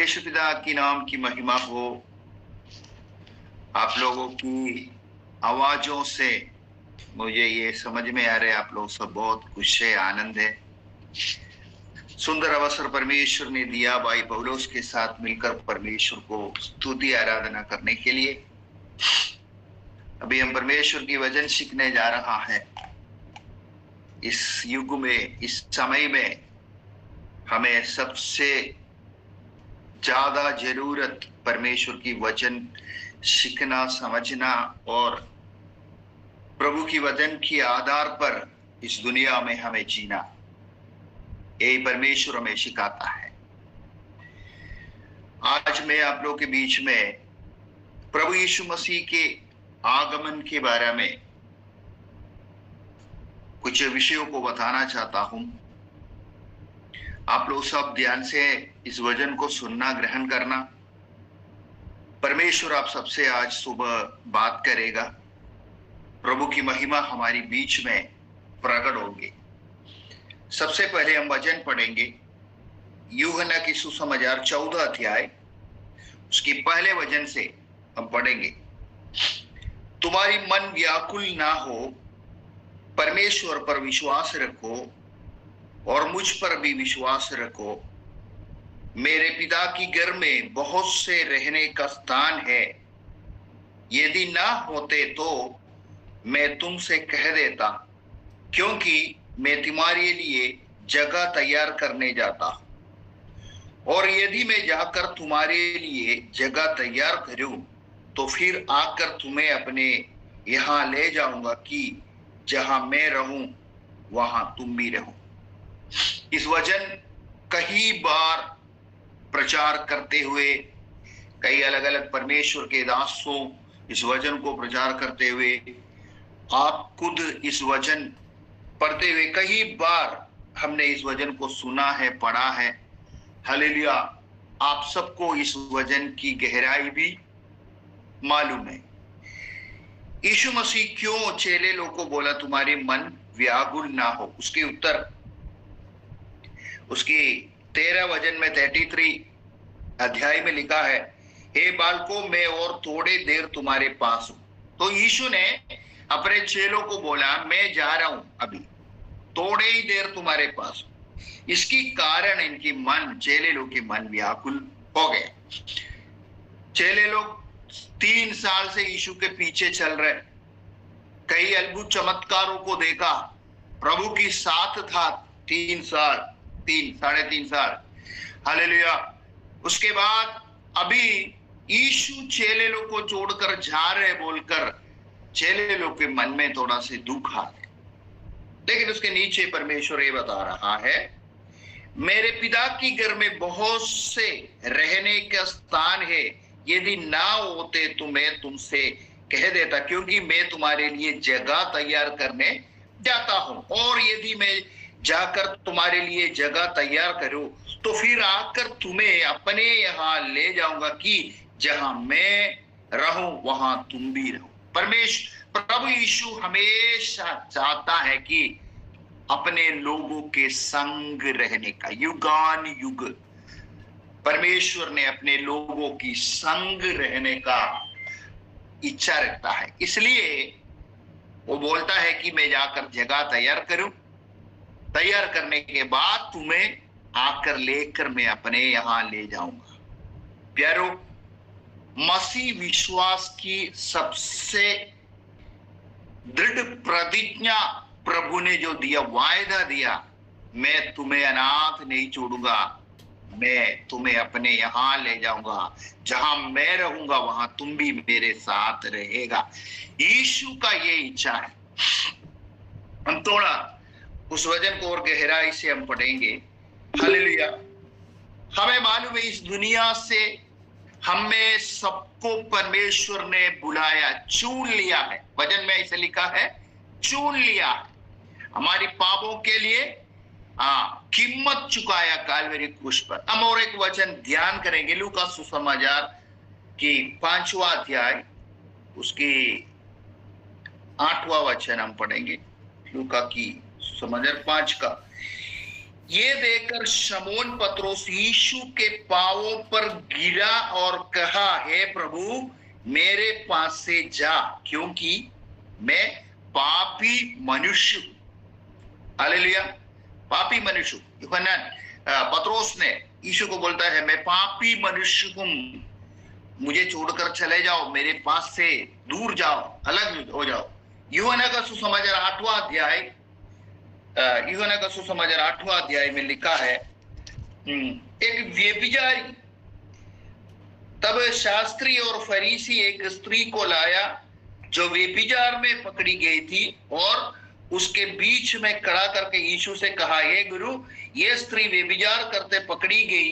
परमेश्वर पिता की नाम की महिमा हो। आप लोगों की आवाजों से मुझे ये समझ में आ रहा है, आप लोग सब बहुत खुश है, आनंद है। सुंदर अवसर परमेश्वर ने दिया भाई पौलुस के साथ मिलकर परमेश्वर को स्तुति आराधना करने के लिए। अभी हम परमेश्वर की वचन सीखने जा रहा है। इस युग में, इस समय में हमें सबसे ज्यादा जरूरत परमेश्वर की वचन सीखना, समझना और प्रभु की वचन के आधार पर इस दुनिया में हमें जीना, यही परमेश्वर हमें सिखाता है। आज मैं आप लोगों के बीच में प्रभु यीशु मसीह के आगमन के बारे में कुछ विषयों को बताना चाहता हूं। आप लोग सब ध्यान से इस वचन को सुनना, ग्रहण करना। परमेश्वर आप सबसे आज सुबह बात करेगा। प्रभु की महिमा हमारी बीच में प्रकट होगी। सबसे पहले हम वचन पढ़ेंगे यूहन्ना की सुसमाचार 14 अध्याय, उसके पहले वचन से हम पढ़ेंगे। तुम्हारी मन व्याकुल ना हो, परमेश्वर पर विश्वास रखो और मुझ पर भी विश्वास रखो। मेरे पिता की घर में बहुत से रहने का स्थान है। यदि ना होते तो मैं तुमसे कह देता, क्योंकि मैं तुम्हारे लिए जगह तैयार करने जाता हूं। और यदि मैं जाकर तुम्हारे लिए जगह तैयार करूं तो फिर आकर तुम्हें अपने यहां ले जाऊंगा कि जहां मैं रहूं वहां तुम भी रहो। इस वचन कई बार प्रचार करते हुए, कई अलग अलग परमेश्वर के दासों इस वचन को प्रचार करते हुए, आप खुद इस वचन पढ़ते हुए कई बार हमने इस वचन को सुना है, पढ़ा है। हालेलुया। आप सबको इस वचन की गहराई भी मालूम है। यीशु मसीह क्यों चेले लोगों को बोला तुम्हारे मन व्याकुल ना हो? उसके उत्तर उसकी 13 वचन में 33 अध्याय में लिखा है, हे बालकों मैं और थोड़े देर तुम्हारे पास हूं। तो यीशु ने अपने चेलों को बोला मैं जा रहा हूं, अभी थोड़े ही देर तुम्हारे पास हूं। इसकी कारण इनकी मन, चेले लोग के मन व्याकुल हो गए। चेले लोग 3 साल से यीशु के पीछे चल रहे, कई अद्भुत चमत्कारों को देखा, प्रभु की साथ था 3 साल, 3.5 साल। हालेलुया। उसके बाद अभी यीशु चेले लोग को छोड़कर जा रहे बोलकर चेले लोग के मन में थोड़ा से दुख आ गया। लेकिन उसके नीचे परमेश्वर ये बता रहा है, मेरे पिता की घर में बहुत से रहने का स्थान है। यदि ना होते तो मैं तुमसे कह देता, क्योंकि मैं तुम्हारे लिए जगह तैयार करने जाता हूं। और यदि मैं जाकर तुम्हारे लिए जगह तैयार करूं तो फिर आकर तुम्हें अपने यहां ले जाऊंगा कि जहां मैं रहूं वहां तुम भी रहो। परमेश्वर प्रभु यीशु हमेशा चाहता है कि अपने लोगों के संग रहने का, युगान युग परमेश्वर ने अपने लोगों की संग रहने का इच्छा रखता है। इसलिए वो बोलता है कि मैं जाकर जगह तैयार करूं, तैयार करने के बाद तुम्हें आकर लेकर मैं अपने यहां ले जाऊंगा। प्यारो, मसीह विश्वास की सबसे दृढ़ प्रतिज्ञा प्रभु ने जो दिया, वायदा दिया, मैं तुम्हें अनाथ नहीं छोड़ूंगा, मैं तुम्हें अपने यहां ले जाऊंगा, जहां मैं रहूंगा वहां तुम भी मेरे साथ रहेगा। यीशु का ये इच्छा है। हम थोड़ा उस वचन को और गहराई से हम पढ़ेंगे। हालेलुया। हमें मालूम है इस दुनिया से हमें सबको परमेश्वर ने बुलाया, चुन लिया है। वचन में ऐसे लिखा है, चुन लिया है हमारी पापों के लिए, कीमत चुकाया कालवरी क्रूस पर। हम और एक वचन ध्यान करेंगे, लूका सुसमाचार की 5वां अध्याय, उसकी 8वां वचन हम पढ़ेंगे। लूका की सुसमाचार 5 का ये देखकर शमौन पतरस यीशु के पांवों पर गिरा और कहा, हे प्रभु मेरे पास से जा, क्योंकि मैं पापी मनुष्य हूं। हालेलुया, पापी मनुष्य। यूहन्ना पतरस ने यीशु को बोलता है, मैं पापी मनुष्य हूं, मुझे छोड़कर चले जाओ, मेरे पास से दूर जाओ, अलग हो जाओ। यूहन्ना का सुसमाचार 8वां अध्याय, यूहन्ना का सुसमाचार 8वां अध्याय में लिखा है, एक व्यभिचारी, तब शास्त्री और फरीसी एक स्त्री को लाया जो व्यभिचार में पकड़ी गई थी, और उसके बीच में खड़ा करके यीशु से कहा, हे गुरु, ये स्त्री व्यभिचार करते पकड़ी गई।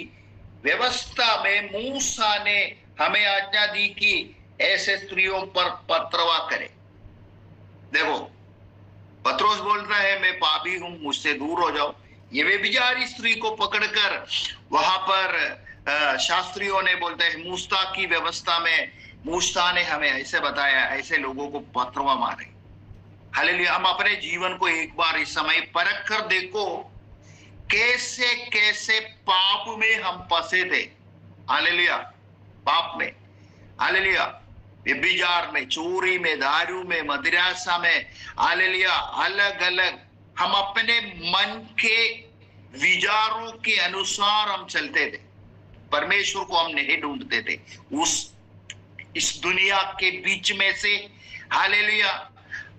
व्यवस्था में मूसा ने हमें आज्ञा दी कि ऐसे स्त्रियों पर पत्रवा करे। देखो, पतरस बोलता है, मैं पापी हूं, मुझसे दूर हो जाओ। ये व्यभिचारी स्त्री को पकड़कर वहां पर शास्त्रियों ने, बोलते हैं मूसा की व्यवस्था में, मूसा ने हमें ऐसे बताया, ऐसे लोगों को पत्रवा मारे। हालेलुया। हम अपने जीवन को एक बार इस समय परख कर देखो, कैसे कैसे पाप में हम फंसे थे। हालेलुया, पाप में, हालेलुया, व्यभिचार में, चोरी में, दारू में, मदिरासा में, हालेलुया, अलग अलग हम अपने मन के विचारों के अनुसार हम चलते थे। परमेश्वर को हम नहीं ढूंढते थे इस दुनिया के बीच में से। हालेलुया।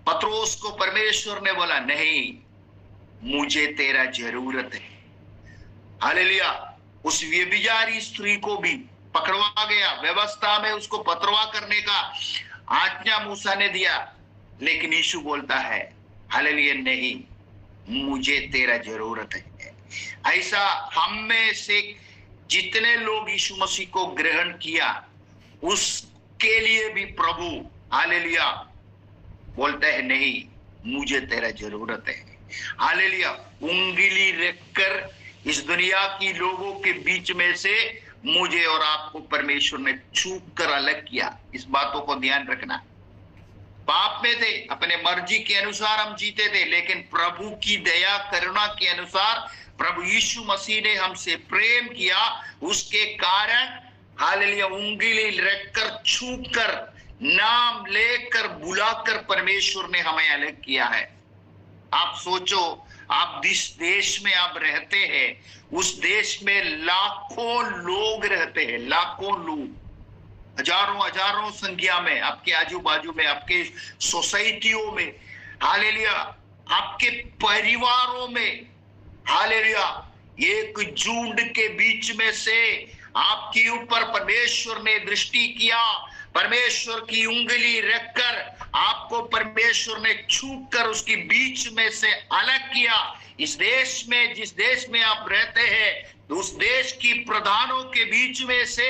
पतरस को परमेश्वर ने बोला, नहीं, मुझे तेरा जरूरत है। हालेलुया। उस व्यभिचारी स्त्री को भी पकड़वा गया, व्यवस्था में उसको पत्रवा करने का आज्ञा मूसा ने दिया, लेकिन यीशु बोलता है, हालेलुया, नहीं, मुझे तेरा जरूरत है। ऐसा हम में से जितने लोग यीशु मसीह को ग्रहण किया, उसके लिए भी प्रभु, हालेलुया, बोलता है, नहीं, मुझे तेरा जरूरत है। हालेलुया। उंगली रखकर इस दुनिया की लोगों के बीच में से मुझे और आपको परमेश्वर ने छूट कर अलग किया। इस बातों को ध्यान रखना। पाप में थे, अपने मर्जी के अनुसार हम जीते थे, लेकिन प्रभु की दया करुणा के अनुसार प्रभु यीशु मसीह ने हमसे प्रेम किया, उसके कारण हालेलुया उंगली रखकर, छूकर, नाम लेकर, बुलाकर परमेश्वर ने हमें अलग किया है। आप सोचो, आप जिस देश में आप रहते हैं, उस देश में लाखों लोग रहते हैं, लाखों लोग, हजारों हजारों संख्या में, आपके आजू बाजू में, आपके सोसाइटियों में, हालेलुया, आपके परिवारों में, हालेलुया, एक झुंड के बीच में से आपके ऊपर परमेश्वर ने दृष्टि किया, परमेश्वर की उंगली रखकर आपको परमेश्वर ने छूकर उसके बीच में से अलग किया। इस देश में, जिस देश में आप रहते हैं, उस देश की प्रधानों के बीच में से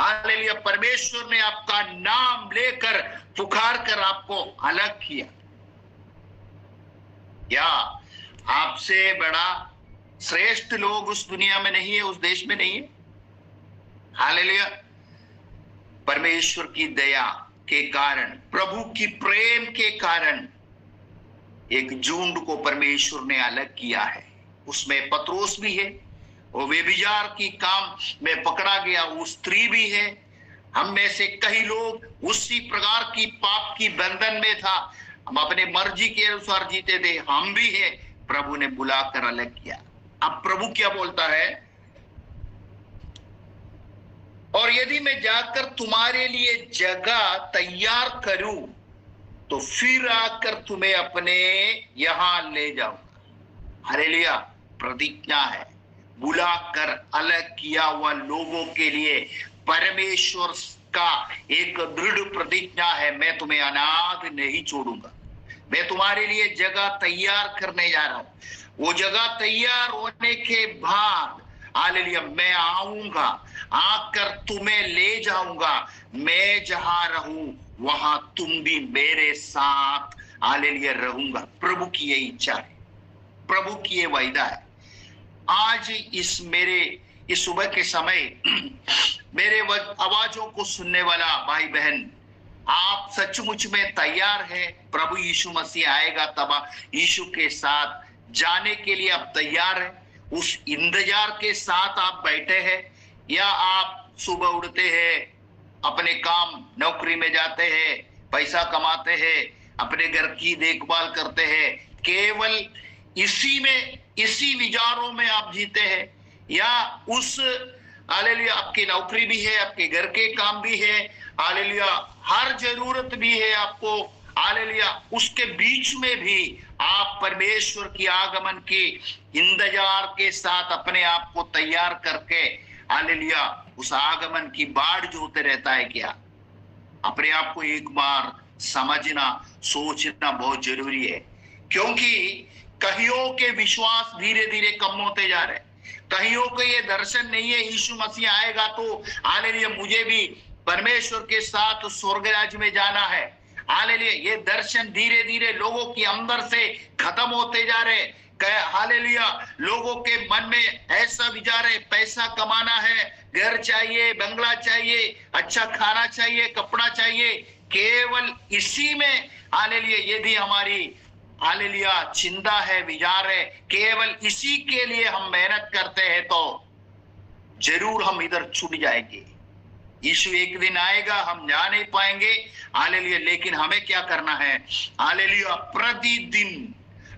हालेलुया परमेश्वर ने आपका नाम लेकर, पुकार कर आपको अलग किया। क्या आपसे बड़ा श्रेष्ठ लोग उस दुनिया में नहीं है, उस देश में नहीं है? हालेलुया। परमेश्वर की दया के कारण, प्रभु की प्रेम के कारण एक झुंड को परमेश्वर ने अलग किया है। उसमें पतरस भी है, वो व्यभिचार की काम में पकड़ा गया वो स्त्री भी है। हम में से कई लोग उसी प्रकार की पाप की बंधन में था, हम अपने मर्जी के अनुसार जीते थे, हम भी है, प्रभु ने बुलाकर अलग किया। अब प्रभु क्या बोलता है, और यदि मैं जाकर तुम्हारे लिए जगह तैयार करूं तो फिर आकर तुम्हें अपने यहां ले जाऊंगा। हालेलुया। प्रतिज्ञा है, बुलाकर अलग किया हुआ लोगों के लिए परमेश्वर का एक दृढ़ प्रतिज्ञा है, मैं तुम्हें अनाथ नहीं छोड़ूंगा, मैं तुम्हारे लिए जगह तैयार करने जा रहा हूं। वो जगह तैयार होने के बाद हालेलुया मैं आऊंगा, आकर तुम्हें ले जाऊंगा, मैं जहां रहूं वहां तुम भी मेरे साथ हालेलुया रहूंगा। प्रभु की ये इच्छा है, प्रभु की ये वायदा है। आज इस सुबह के समय मेरे आवाजों को सुनने वाला भाई बहन, आप सचमुच में तैयार है? प्रभु यीशु मसीह आएगा तब यीशु के साथ जाने के लिए आप तैयार है? उस इंतजार के साथ आप बैठे हैं, या आप सुबह उठते हैं, अपने काम नौकरी में जाते हैं, पैसा कमाते हैं, अपने घर की देखभाल करते हैं, केवल इसी में, इसी विचारों में आप जीते हैं, या उस हालेलुया आपकी नौकरी भी है, आपके घर के काम भी है, हालेलुया हर जरूरत भी है आपको, हालेलुया उसके बीच में भी आप परमेश्वर की आगमन की इंतजार के साथ अपने आप को तैयार करके हालेलुया उस आगमन की बाढ़ जोते रहता है क्या? अपने आप को एक बार समझना, सोचना बहुत जरूरी है, क्योंकि कईयों के विश्वास धीरे धीरे कम होते जा रहे हैं। कईयों को ये दर्शन नहीं है यीशु मसीह आएगा तो हालेलुया मुझे भी परमेश्वर के साथ स्वर्ग राज्य में जाना है। हालेलुया ये दर्शन धीरे धीरे लोगों के अंदर से खत्म होते जा रहे। हालेलुया लोगों के मन में ऐसा विचार है, पैसा कमाना है, घर चाहिए, बंगला चाहिए, अच्छा खाना चाहिए, कपड़ा चाहिए, केवल इसी में हालेलुया यदि हमारी हालेलुया चिंता है, विचार है, केवल इसी के लिए हम मेहनत करते हैं तो जरूर हम इधर छूट जाएंगे। यीशु एक दिन आएगा, हम जा नहीं पाएंगे हालेलुया, लेकिन हमें क्या करना है हालेलुया प्रतिदिन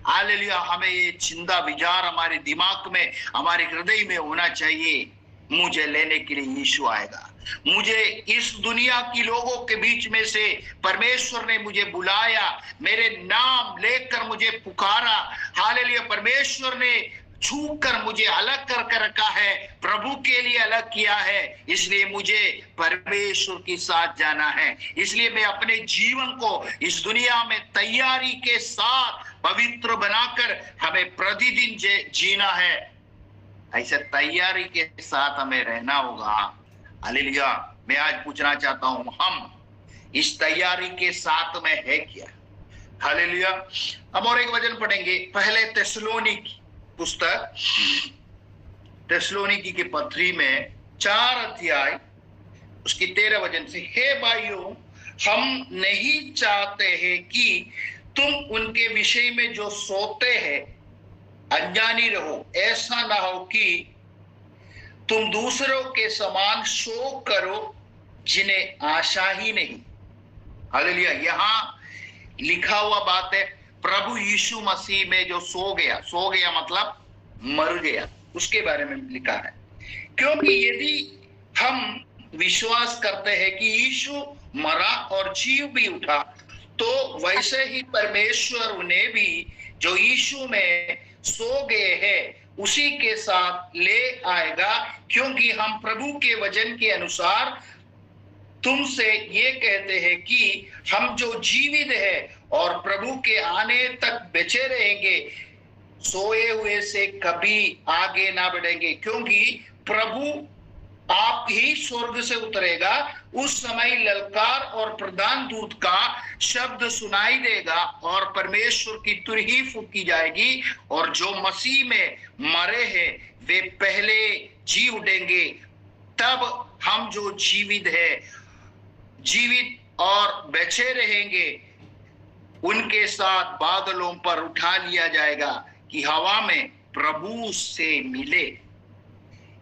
हालेलुया हमें ये चिंता विचार हमारे दिमाग में, हमारे हृदय में होना चाहिए, मुझे लेने के लिए यीशु आएगा, मुझे इस दुनिया की लोगों के बीच में से परमेश्वर ने मुझे बुलाया, मेरे नाम लेकर मुझे पुकारा, हालेलुया परमेश्वर ने छू कर मुझे अलग कर रखा है, प्रभु के लिए अलग किया है, इसलिए मुझे परमेश्वर के साथ जाना है। इसलिए मैं अपने जीवन को इस दुनिया में तैयारी के साथ पवित्र बनाकर हमें प्रतिदिन जीना है। ऐसे तैयारी के साथ हमें रहना होगा। हालेलुया मैं आज पूछना चाहता हूं, हम इस तैयारी के साथ में है क्या? हालेलुया हम और एक वचन पढ़ेंगे, पहले थिस्सलुनीकी पुस्तक, थिस्सलुनीकी के पत्री में 4 अध्याय उसकी 13 वचन से, हे भाइयों हम नहीं चाहते हैं कि तुम उनके विषय में जो सोते हैं अनजानी रहो, ऐसा ना हो कि तुम दूसरों के समान शोक करो जिन्हें आशा ही नहीं। हालेलुया यहाँ लिखा हुआ बात है, प्रभु यीशु मसीह में जो सो गया मतलब मर गया, उसके बारे में लिखा है। क्योंकि यदि हम विश्वास करते हैं कि यीशु मरा और जीव भी उठा, तो वैसे ही परमेश्वर उन्हें भी जो यीशु में सो गए हैं उसी के साथ ले आएगा। क्योंकि हम प्रभु के वचन के अनुसार तुमसे ये कहते हैं कि हम जो जीवित है और प्रभु के आने तक बचे रहेंगे, सोए हुए से कभी आगे ना बढ़ेंगे। क्योंकि प्रभु आप ही स्वर्ग से उतरेगा, उस समय ललकार और प्रधान दूत का शब्द सुनाई देगा और परमेश्वर की तुरही फूंकी जाएगी, और जो मसीह में मरे हैं वे पहले जी उठेंगे। तब हम जो जीवित और बचे रहेंगे उनके साथ बादलों पर उठा लिया जाएगा कि हवा में प्रभु से मिले।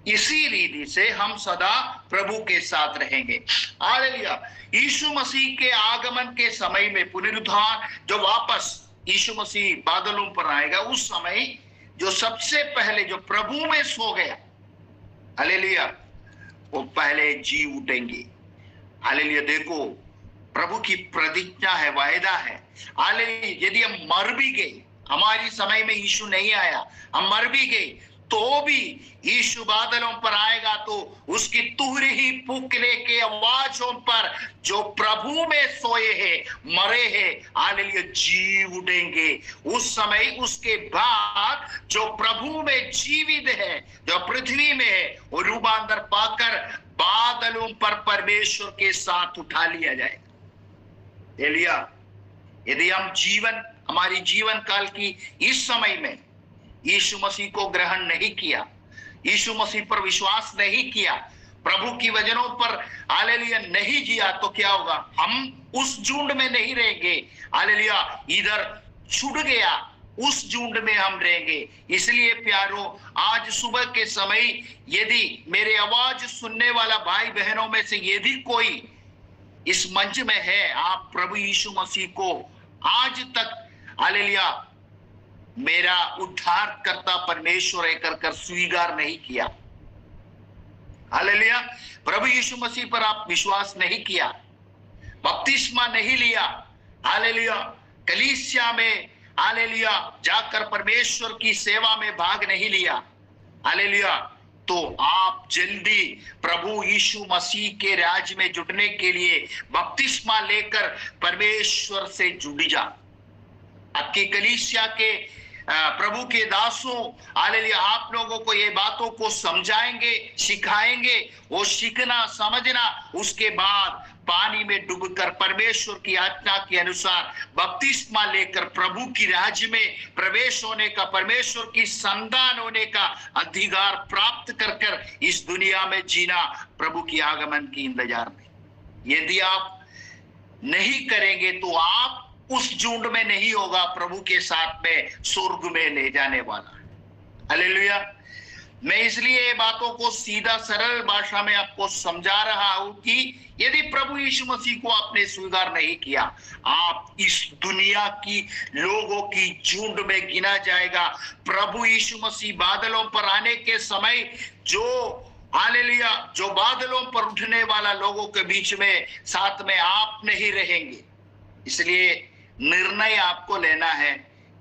इसी रीति से हम सदा प्रभु के साथ रहेंगे। हालेलुया यीशु मसीह के आगमन के समय में पुनरुत्थान जो वापस यीशु मसीह बादलों पर आएगा, उस समय जो सबसे पहले जो प्रभु में सो गया हालेलुया वो पहले जी उठेंगे। हालेलुया देखो प्रभु की प्रतिज्ञा है, वायदा है। हालेलुया यदि हम मर भी गए, हमारी समय में यीशु नहीं आया, हम मर भी गए, तो भी यीशु बादलों पर आएगा तो उसकी तुहरी ही फूंकने के आवाजों पर जो प्रभु में सोए हैं, मरे हैं, हालेलुया जी उठेंगे। उस समय उसके बाद जो प्रभु में जीवित है, जो पृथ्वी में है, वो रूपांतर पाकर बादलों पर परमेश्वर के साथ उठा लिया जाएगा। हालेलुया यदि हम हमारी जीवन काल की इस समय में यीशु मसीह को ग्रहण नहीं किया, यीशु मसीह पर विश्वास नहीं किया, प्रभु की वचनों पर हालेलुया नहीं जिया, तो क्या होगा? हम उस झुंड में नहीं रहेंगे। हालेलुया इधर छूट गया उस झुंड में हम रहेंगे। इसलिए प्यारो, आज सुबह के समय यदि मेरे आवाज सुनने वाला भाई बहनों में से यदि कोई इस मंच में है, आप प्रभु यीशु मसीह को आज तक हालेलुया मेरा उद्धारकर्ता परमेश्वर कर स्वीकार नहीं किया, हालेलुया प्रभु यीशु मसीह पर आप विश्वास नहीं किया, बपतिस्मा नहीं लिया, हालेलुया कलीसिया में हालेलुया जाकर परमेश्वर की सेवा में भाग नहीं लिया, हालेलुया, तो आप जल्दी प्रभु यीशु मसीह के राज्य में जुड़ने के लिए बपतिस्मा लेकर परमेश्वर से जुड़ जा। आपकी कलीसिया के प्रभु के दासों हालेलुया आप लोगों को ये बातों को समझाएंगे, सिखाएंगे, वो सीखना समझना, उसके बाद पानी में डूबकर परमेश्वर की आज्ञा के अनुसार बपतिस्मा लेकर प्रभु की राज्य में प्रवेश होने का, परमेश्वर की संतान होने का अधिकार प्राप्त कर इस दुनिया में जीना, प्रभु की आगमन की इंतजार में। यदि आप नहीं करेंगे तो आप उस झुंड में नहीं होगा प्रभु के साथ में स्वर्ग में ले जाने वाला। हालेलुया। मैं इसलिए ये बातों को सीधा सरल भाषा में आपको समझा रहा हूं कि यदि प्रभु यीशु मसीह को आपने स्वीकार नहीं किया, आप इस दुनिया की लोगों की झुंड में गिना जाएगा। प्रभु यीशु मसीह बादलों पर आने के समय जो हालेलुया जो बादलों पर उठने वाला लोगों के बीच में साथ में आप नहीं रहेंगे। इसलिए निर्णय आपको लेना है,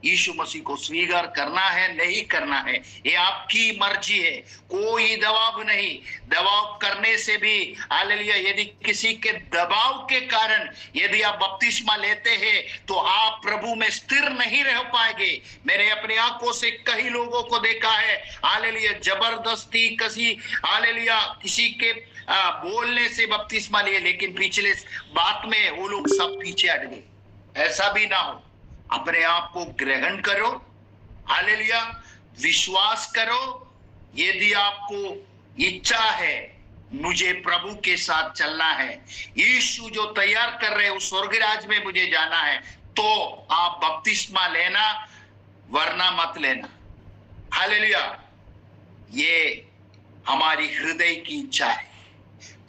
यीशु मसीह को स्वीकार करना है नहीं करना है, ये आपकी मर्जी है, कोई दबाव नहीं। दबाव करने से भी हालेलुया यदि किसी के दबाव के कारण यदि आप बपतिस्मा लेते हैं तो आप प्रभु में स्थिर नहीं रह पाएंगे। मैंने अपनी आंखों से कई लोगों को देखा है हालेलुया जबरदस्ती हालेलुया किसी के बोलने से बपतिस्मा लिए, लेकिन पिछले बात में वो लोग सब पीछे हट गए। ऐसा भी ना हो, अपने आप को ग्रहण करो, हालेलुया विश्वास करो। यदि आपको इच्छा है मुझे प्रभु के साथ चलना है, यीशु जो तैयार कर रहे उस स्वर्ग राज्य में मुझे जाना है, तो आप बपतिस्मा लेना वरना मत लेना। हालेलुया ये हमारी हृदय की इच्छा है।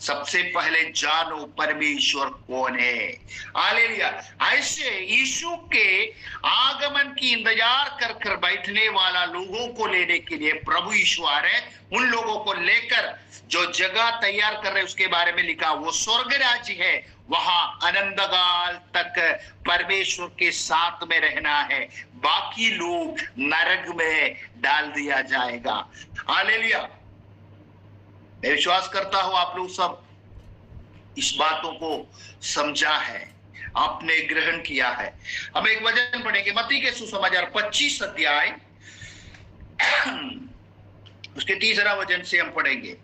सबसे पहले जानो परमेश्वर कौन है। हालेलुया ऐसे यीशु के आगमन की इंतजार कर बैठने वाला लोगों को लेने के लिए प्रभु यीशु आ रहे हैं। उन लोगों को लेकर जो जगह तैयार कर रहे उसके बारे में लिखा, वो स्वर्ग राज्य है, वहां अनंतकाल तक परमेश्वर के साथ में रहना है, बाकी लोग नरक में डाल दिया जाएगा। हालेलुया मैं विश्वास करता हूं आप लोग सब इस बातों को समझा है, आपने ग्रहण किया है। हम एक वचन पढ़ेंगे मत्ती के सुसमाचार 25 अध्याय उसके 3रा वचन से हम पढ़ेंगे।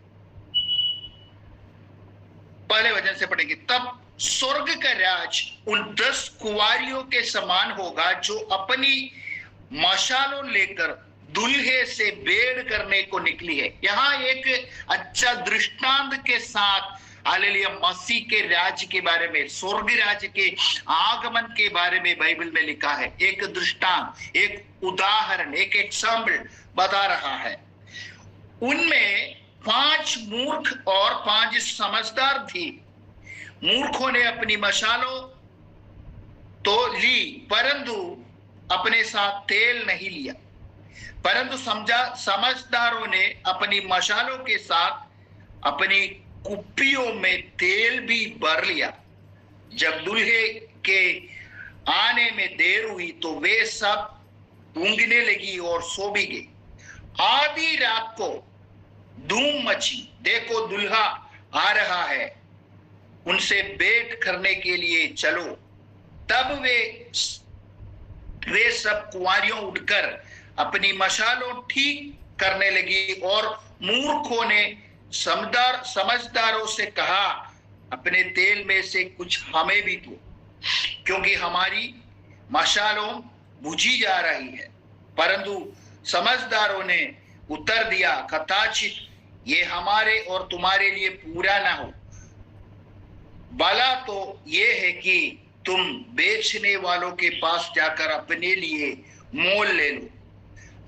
पहले वचन से पढ़ेंगे, तब स्वर्ग का राज उन 10 कुंवारियों के समान होगा जो अपनी मशालों लेकर दुल्हे से भेंट करने को निकली है। यहाँ एक अच्छा दृष्टांत के साथ हालेलुया मसीह के राज्य के बारे में, स्वर्ग राज्य के आगमन के बारे में बाइबल में लिखा है। एक दृष्टांत, एक उदाहरण, एक एग्जाम्पल बता रहा है। उनमें 5 मूर्ख और 5 समझदार थी। मूर्खों ने अपनी मशालों तो ली परंतु अपने साथ तेल नहीं लिया, परंतु समझदारों ने अपनी मशालों के साथ अपनी कुप्पियों में तेल भी भर लिया। जब दूल्हे के आने में देर हुई तो वे सब ऊँघने लगी और सो भी गई। आधी रात को धूम मची, देखो दूल्हा आ रहा है, उनसे भेंट करने के लिए चलो। तब वे सब कुंवारियों उठकर अपनी मशालों ठीक करने लगी और मूर्खों ने समझदारों से कहा, अपने तेल में से कुछ हमें भी दो, क्योंकि हमारी मशालों बुझी जा रही है। परंतु समझदारों ने उत्तर दिया, कदाचित ये हमारे और तुम्हारे लिए पूरा ना हो। भला तो ये है कि तुम बेचने वालों के पास जाकर अपने लिए मोल ले लो।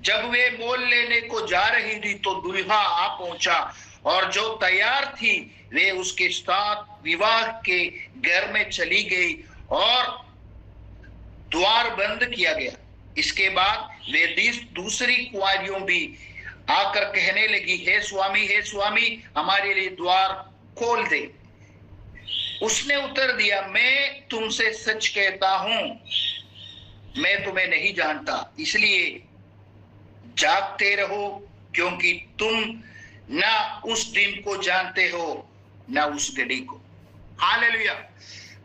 जब वे मोल लेने को जा रही थी तो दुल्हा आ पहुंचा, और जो तैयार थी वे उसके साथ विवाह के घर में चली गई और द्वार बंद किया गया। इसके बाद वे दूसरी कुंवारियों भी आकर कहने लगी, हे स्वामी, हमारे लिए द्वार खोल दे। उसने उत्तर दिया, मैं तुमसे सच कहता हूं, मैं तुम्हें नहीं जानता, इसलिए जागते रहो, क्योंकि तुम ना उस दिन को जानते हो ना उस घड़ी को। हालेलुया।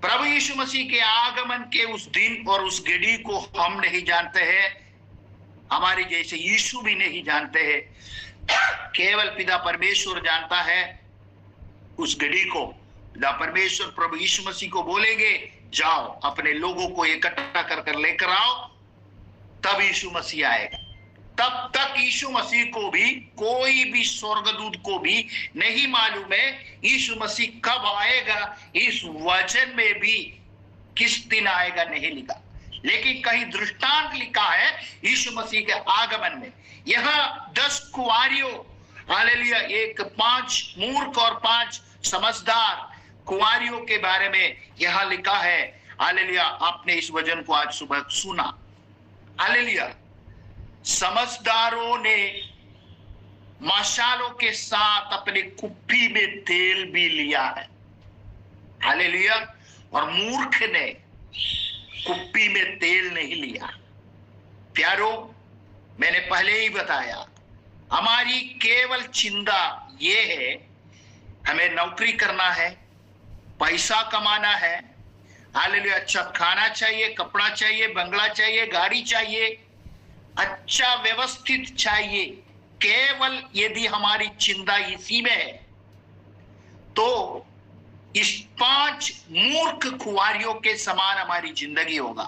प्रभु यीशु मसीह के आगमन के उस दिन और उस घड़ी को हम नहीं जानते हैं, हमारे जैसे यीशु भी नहीं जानते हैं, केवल पिता परमेश्वर जानता है उस घड़ी को। पिता परमेश्वर प्रभु यीशु मसीह को बोलेंगे, जाओ अपने लोगों को इकट्ठा कर लेकर आओ, तब यीशु मसीह आएगा। तब तक यीशु मसीह को भी, कोई भी स्वर्गदूत को भी नहीं मालूम है यीशु मसीह कब आएगा। इस वचन में भी किस दिन आएगा नहीं लिखा, लेकिन कहीं दृष्टांत लिखा है यीशु मसीह के आगमन में। यहाँ 10 कुंवारियों, हालेलुया, 5 मूर्ख और 5 समझदार कुंवारियों के बारे में यहाँ लिखा है। हालेलुया। आपने इस वचन को आज सुबह सुना। हालेलुया। समझदारों ने मशालों के साथ अपने कुप्पी में तेल भी लिया है। हालेलुया। और मूर्ख ने कुप्पी में तेल नहीं लिया। प्यारो, मैंने पहले ही बताया, हमारी केवल चिंता ये है, हमें नौकरी करना है, पैसा कमाना है। हालेलुया। अच्छा खाना चाहिए, कपड़ा चाहिए, बंगला चाहिए, गाड़ी चाहिए, अच्छा व्यवस्थित चाहिए। केवल यदि हमारी चिंता इसी में है तो इस 5 मूर्ख कुंवारियों के समान हमारी जिंदगी होगा।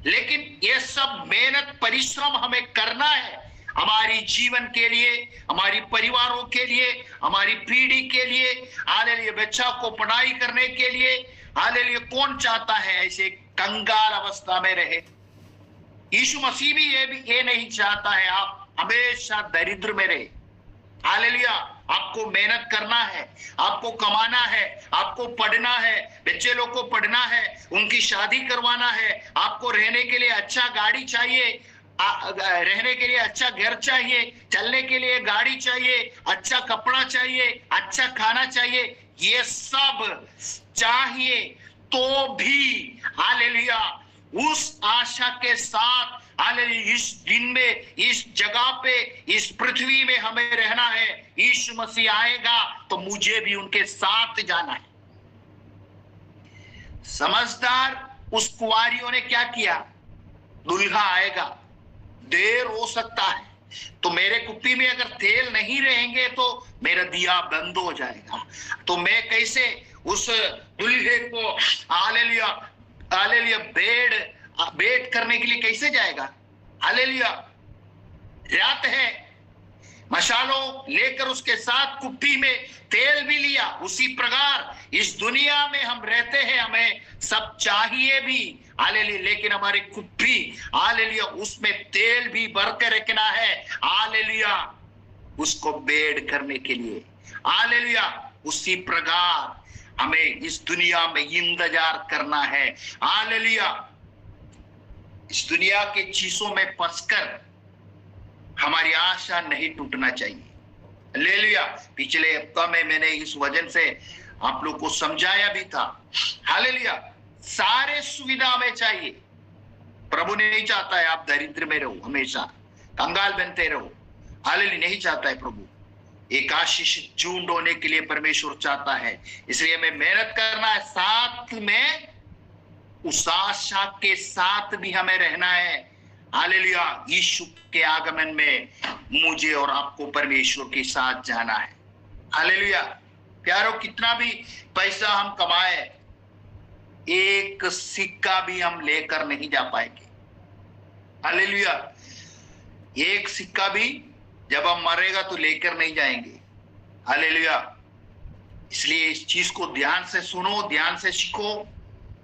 लेकिन यह सब मेहनत परिश्रम हमें करना है, हमारी जीवन के लिए, हमारी परिवारों के लिए, हमारी पीढ़ी के लिए। हालेलुया। बच्चा को पढ़ाई करने के लिए। हालेलुया। कौन चाहता है ऐसे कंगाल अवस्था में रहे? यीशु मसीह भी ये नहीं चाहता है आप हमेशा दरिद्र में रहे। हालेलुया। आपको मेहनत करना है, आपको कमाना है, आपको पढ़ना है, बच्चे लोग को पढ़ना है, उनकी शादी करवाना है, आपको रहने के लिए अच्छा गाड़ी चाहिए, रहने के लिए अच्छा घर चाहिए, चलने के लिए गाड़ी चाहिए, अच्छा कपड़ा चाहिए, अच्छा खाना चाहिए। ये सब चाहिए तो भी हालेलुया उस आशा के साथ, हालेलुया, इस दिन में, इस जगह पे, इस पृथ्वी में हमें रहना है। यीशु मसीह आएगा तो मुझे भी उनके साथ जाना है। समझदार उस कुंवारियों ने क्या किया? दुल्हा आएगा, देर हो सकता है, तो मेरे कुप्पी में अगर तेल नहीं रहेंगे तो मेरा दिया बंद हो जाएगा, तो मैं कैसे उस दुल्हे को हालेलुया हालेलुया बेट करने के लिए कैसे जाएगा? हालेलुया। रात है, मशालों लेकर उसके साथ कुप्पी में तेल भी लिया। उसी प्रकार इस दुनिया में हम रहते हैं, हमें सब चाहिए भी, हालेलुया, लेकिन हमारे कुप्पी, हालेलुया, उसमें तेल भी भर के रखना है, हालेलुया, उसको बेड़ करने के लिए। हालेलुया। उसी प्रकार हमें इस दुनिया में इंतजार करना है। हालेलुया। इस दुनिया के चीजों में फंसकर हमारी आशा नहीं टूटना चाहिए। हालेलुया। पिछले हफ्ता में मैंने इस वजन से आप लोग को समझाया भी था। हालेलुया। सारे सुविधा में चाहिए। प्रभु ने नहीं चाहता है आप दरिद्र में रहो, हमेशा कंगाल बनते रहो। हालेलुया। नहीं चाहता है प्रभु। एक आशीषित झुंड होने के लिए परमेश्वर चाहता है, इसलिए हमें मेहनत करना है, साथ में उस आशा के साथ भी हमें रहना है। हालेलुया। यीशु के आगमन में मुझे और आपको परमेश्वर के साथ जाना है। हालेलुया। प्यारो, कितना भी पैसा हम कमाए, एक सिक्का भी हम लेकर नहीं जा पाएंगे। हालेलुया। एक सिक्का भी जब हम मरेगा तो लेकर नहीं जाएंगे। हालेलुया। इसलिए इस चीज को ध्यान से सुनो, ध्यान से सीखो।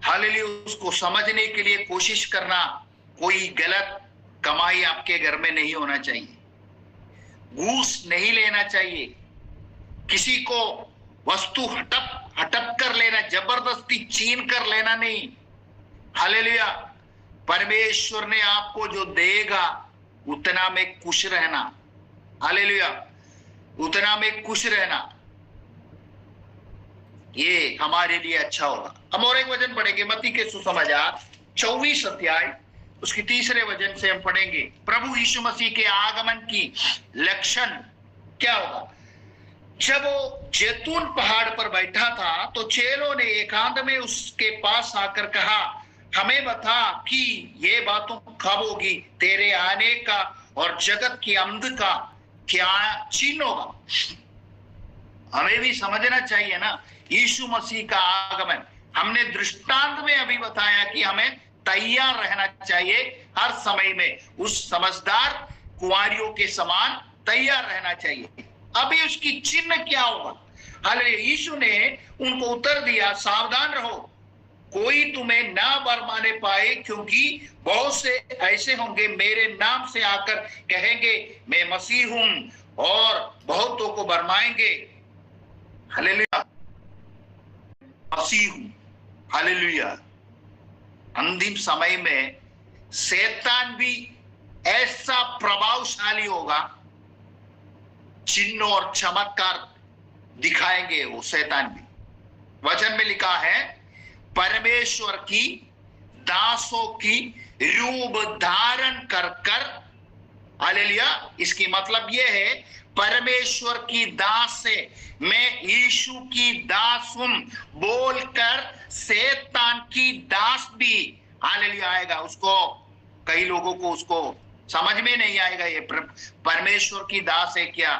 हालेलुया। उसको समझने के लिए कोशिश करना। कोई गलत कमाई आपके घर में नहीं होना चाहिए, घूस नहीं लेना चाहिए, किसी को वस्तु हटप कर लेना, जबरदस्ती छीन कर लेना नहीं। हालेलुया। परमेश्वर ने आपको जो देगा उतना में खुश रहना। हालेलुया। उतना में खुश रहना, ये हमारे लिए अच्छा होगा। हम और एक वचन पढ़ेंगे, मत्ती के सुसमाचार 24 अध्याय उसकी 3रे वचन से हम पढ़ेंगे। प्रभु यीशु मसीह के आगमन की लक्षण क्या होगा? जब वो जैतून पहाड़ पर बैठा था तो चेलों ने एकांत में उसके पास आकर कहा, हमें बता कि ये बातों कब होगी, तेरे आने का और जगत की अंत का क्या चिन्ह होगा? हमें भी समझना चाहिए ना, यीशु मसीह का आगमन हमने दृष्टांत में अभी बताया कि हमें तैयार रहना चाहिए हर समय में, उस समझदार कुंवारियों के समान तैयार रहना चाहिए। अभी उसकी चिन्ह क्या होगा? हालेलुया। यीशु ने उनको उत्तर दिया, सावधान रहो, कोई तुम्हें ना बरमाने पाए, क्योंकि बहुत से ऐसे होंगे मेरे नाम से आकर कहेंगे मैं मसीह हूं और बहुतों को बरमाएंगे। हालेलुया। मसीह हूं। हालेलुया। अंतिम समय में शैतान भी ऐसा प्रभावशाली होगा, चिन्ह और चमत्कार दिखाएंगे वो शैतान भी। वचन में लिखा है, परमेश्वर की दासों की रूप धारण कर कर। हालेलुया। इसकी मतलब यह है, परमेश्वर की दास से मैं यीशु की दास हूं बोलकर शैतान की दास भी हालेलुया आएगा। उसको कई लोगों को उसको समझ में नहीं आएगा, ये परमेश्वर की दास है क्या,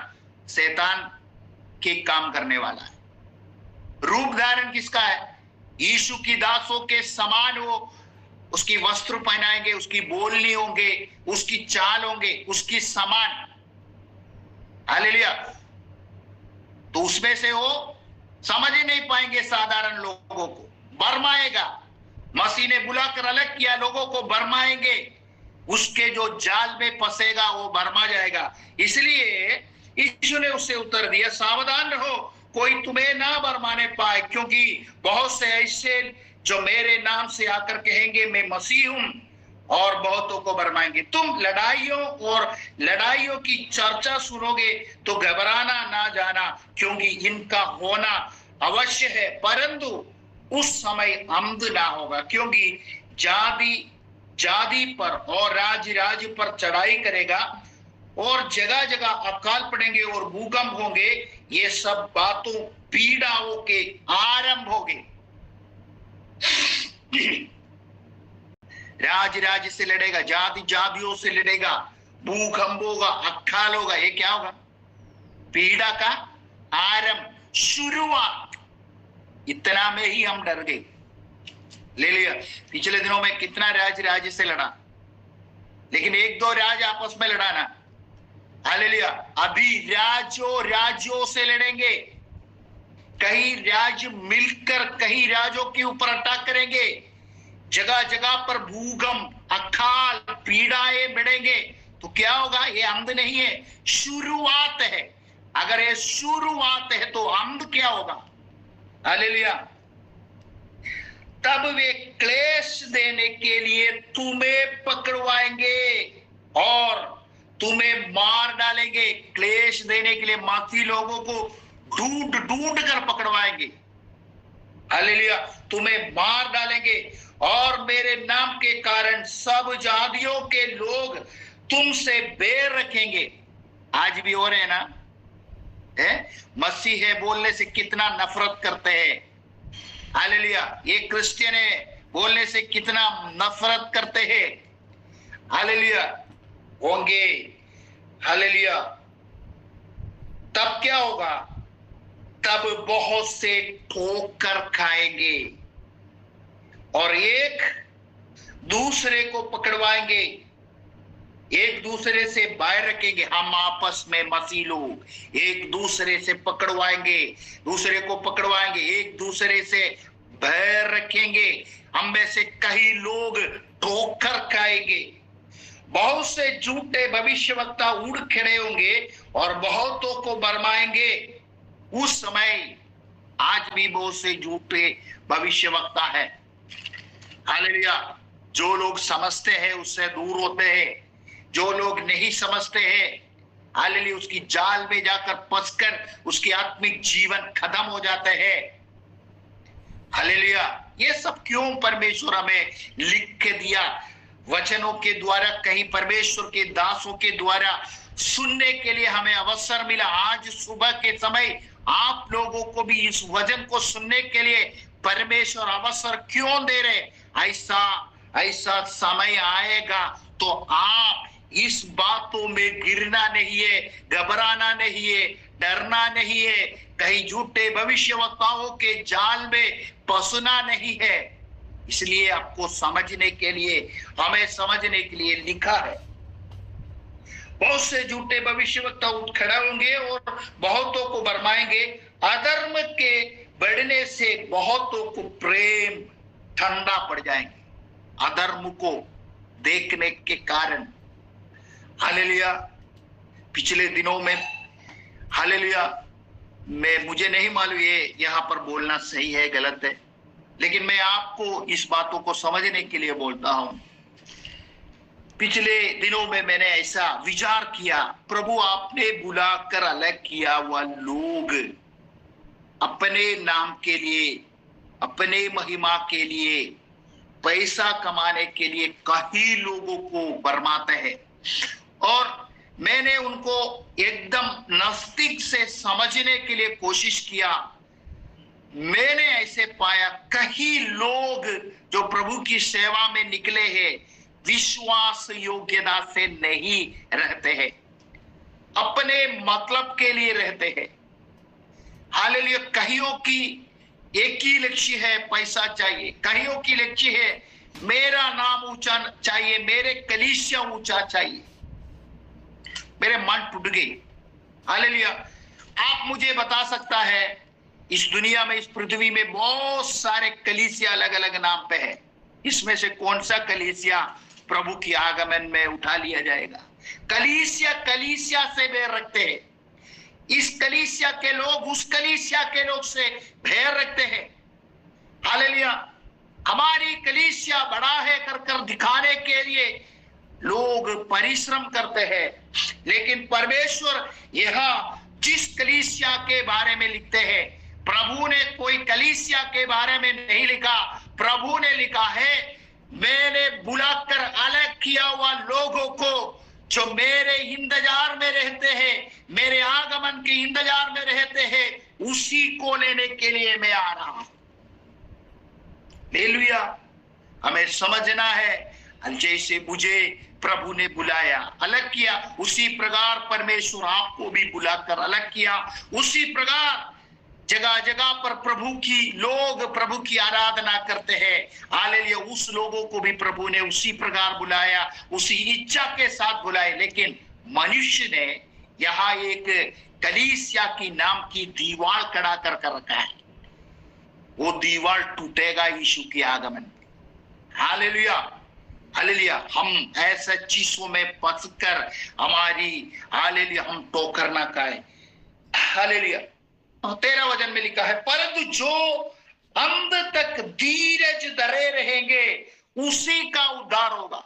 शैतान के काम करने वाला है। रूप धारण किसका है? यीशु की दासों के समान वो उसकी वस्त्र पहनाएंगे, उसकी बोलनी होंगे, उसकी चाल होंगे, उसकी समान। हालेलुया। तो उसमें से वो समझ ही नहीं पाएंगे साधारण लोगों को, बरमाएगा। मसीह ने बुलाकर अलग किया, लोगों को बरमाएंगे, उसके जो जाल में फंसेगा वो बरमा जाएगा। इसलिए यीशु ने उससे उत्तर दिया, सावधान रहो, कोई तुम्हें ना बरमाने पाए, क्योंकि बहुत से ऐसे जो मेरे नाम से आकर कहेंगे मैं मसीह हूं और बहुतों को बरमाएंगे। तुम लड़ाइयों की चर्चा सुनोगे तो घबराना ना जाना, क्योंकि इनका होना अवश्य है, परंतु उस समय अंत ना होगा। क्योंकि जाति पर और राज्य पर चढ़ाई करेगा और जगह जगह अकाल पड़ेंगे और भूकंप होंगे। ये सब बातों पीड़ाओं के आरंभ होंगे। राज्य से लड़ेगा, जातियों से लड़ेगा, भूकंप होगा, अकाल होगा। ये क्या होगा? पीड़ा का आरंभ, शुरुआत। इतना में ही हम डर गए। ले लिया, पिछले दिनों में कितना राज्य से लड़ा, लेकिन 1-2 राज्य आपस में लड़ा ना। हालेलुया। अभी राज्यों से लड़ेंगे, कई राज्य मिलकर कई राज्यों के ऊपर अटैक करेंगे, जगह जगह पर भूकंप, अकाल, पीड़ाएं बढ़ेंगे। तो क्या होगा? ये अंत नहीं है, शुरुआत है। अगर ये शुरुआत है तो अंत क्या होगा? हालेलुया। तब वे क्लेश देने के लिए तुम्हें पकड़वाएंगे और तुम्हें मार डालेंगे। क्लेश देने के लिए मसीही लोगों को ढूंढ कर पकड़वाएंगे। हालेलुया। तुम्हें मार डालेंगे और मेरे नाम के कारण सब जातियों के लोग तुमसे बैर रखेंगे। आज भी हो रहे हैं ना, है? मसीह है बोलने से कितना नफरत करते हैं। हालेलुया। ये क्रिश्चियन है बोलने से कितना नफरत करते हैं। हालेलुया। होंगे। हालेलुया। तब क्या होगा? तब बहुत से ठोकर खाएंगे और एक दूसरे को पकड़वाएंगे, एक दूसरे से बैर रखेंगे। हम आपस में मसीह लोग एक दूसरे से पकड़वाएंगे, दूसरे को पकड़वाएंगे, एक दूसरे से बैर रखेंगे। हम में से कई लोग ठोकर खाएंगे, बहुत से झूठे भविष्यवक्ता उड़ खड़े होंगे और बहुतों को भरमाएंगे। उस समय आज भी बहुत से झूठे भविष्यवक्ता है। हालेलुया। जो लोग समझते हैं उससे दूर होते हैं, जो लोग नहीं समझते हैं हालेलुया उसकी जाल में जाकर फंसकर उसकी आत्मिक जीवन खत्म हो जाते हैं। हालेलुया। ये सब क्यों परमेश्वर हमें लिख के दिया? वचनों के द्वारा, कहीं परमेश्वर के दासों के द्वारा सुनने के लिए हमें अवसर मिला। आज सुबह के समय आप लोगों को भी इस वचन को सुनने के लिए परमेश्वर अवसर क्यों दे रहे? ऐसा समय आएगा तो आप इस बातों में गिरना नहीं है, घबराना नहीं है, डरना नहीं है, कहीं झूठे भविष्यवक्ताओं के जाल में फंसना नहीं है। इसलिए आपको समझने के लिए, हमें समझने के लिए लिखा है। बहुत से झूठे भविष्यवक्ता उठ खड़ा होंगे और बहुतों को भरमाएंगे। अधर्म के बढ़ने से बहुतों को प्रेम ठंडा पड़ जाएंगे, अधर्म को देखने के कारण। हालेलुया। पिछले दिनों में हालेलुया, मुझे नहीं मालूम ये यहाँ पर बोलना सही है गलत है, लेकिन मैं आपको इस बातों को समझने के लिए बोलता हूं। पिछले दिनों में मैंने ऐसा विचार किया, प्रभु आपने बुलाकर अलग किया हुआ लोग अपने नाम के लिए, अपने महिमा के लिए, पैसा कमाने के लिए कई लोगों को भरमाते हैं। और मैंने उनको एकदम नजदीक से समझने के लिए कोशिश किया। मैंने ऐसे पाया कई लोग जो प्रभु की सेवा में निकले हैं विश्वास योग्यता से नहीं रहते हैं, अपने मतलब के लिए रहते हैं। हालेलुया। कईयों की एक ही लक्ष्य है, पैसा चाहिए। कईयों की लक्ष्य है मेरा नाम ऊंचा चाहिए, मेरे कलीसिया ऊंचा चाहिए। मेरे मन टूट गए। हालेलुया। आप मुझे बता सकता है इस दुनिया में, इस पृथ्वी में बहुत सारे कलीसिया अलग अलग नाम पे है, इसमें से कौन सा कलीसिया प्रभु की आगमन में उठा लिया जाएगा? कलीसिया कलीसिया से बैर रखते हैं। इस कलीसिया के लोग उस कलीसिया के लोग से बैर रखते हैं। हालेलुया। हमारी कलीसिया बड़ा है कर दिखाने के लिए लोग परिश्रम करते हैं, लेकिन परमेश्वर यह जिस कलीसिया के बारे में लिखते हैं, प्रभु ने कोई कलीसिया के बारे में नहीं लिखा। प्रभु ने लिखा है मैंने बुलाकर अलग किया हुआ लोगों को जो मेरे इंतजार में रहते हैं, मेरे आगमन के इंतजार में रहते हैं, उसी को लेने के लिए मैं आ रहा हूं। हालेलुया। हमें समझना है जैसे मुझे प्रभु ने बुलाया अलग किया, उसी प्रकार परमेश्वर आपको भी बुलाकर अलग किया। उसी प्रकार जगह जगह पर प्रभु की आराधना करते हैं। हालेलुया। उस लोगों को भी प्रभु ने उसी प्रकार बुलाया, उसी इच्छा के साथ बुलाए। लेकिन मनुष्य ने यहाँ एक कलीसिया की नाम की दीवार खड़ा कर रखा है। वो दीवार टूटेगा यीशु के आगमन में। हालेलुया। हालेलुया। हम ऐसे चीजों में फंसकर हमारी हालेलुया हम ठोकर ना खाए। हालेलुया। 13 वचन में लिखा है परंतु जो अंत तक धीरज धरे रहेंगे उसी का उद्धार होगा।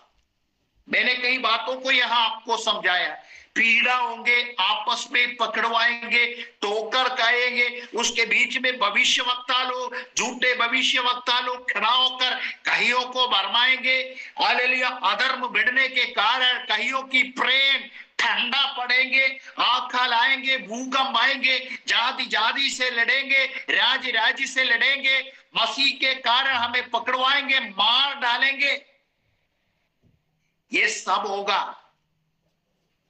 मैंने कई बातों को यहां आपको समझाया। पीड़ा होंगे, आपस में पकड़वाएंगे, टोकर खाएंगे, उसके बीच में भविष्यवक्ता लोग, झूठे भविष्यवक्ता लोग खड़ा होकर कईयों को भरमाएंगे। हालेलुया। अधर्म बढ़ने के कारण कईयों की प्रेम ठंडा पड़ेंगे, आंखा लाएंगे, भूकंप आएंगे, जाति जाति से लड़ेंगे, राज्य राज्य से लड़ेंगे, मसीह के कारण हमें पकड़वाएंगे, मार डालेंगे। ये सब होगा,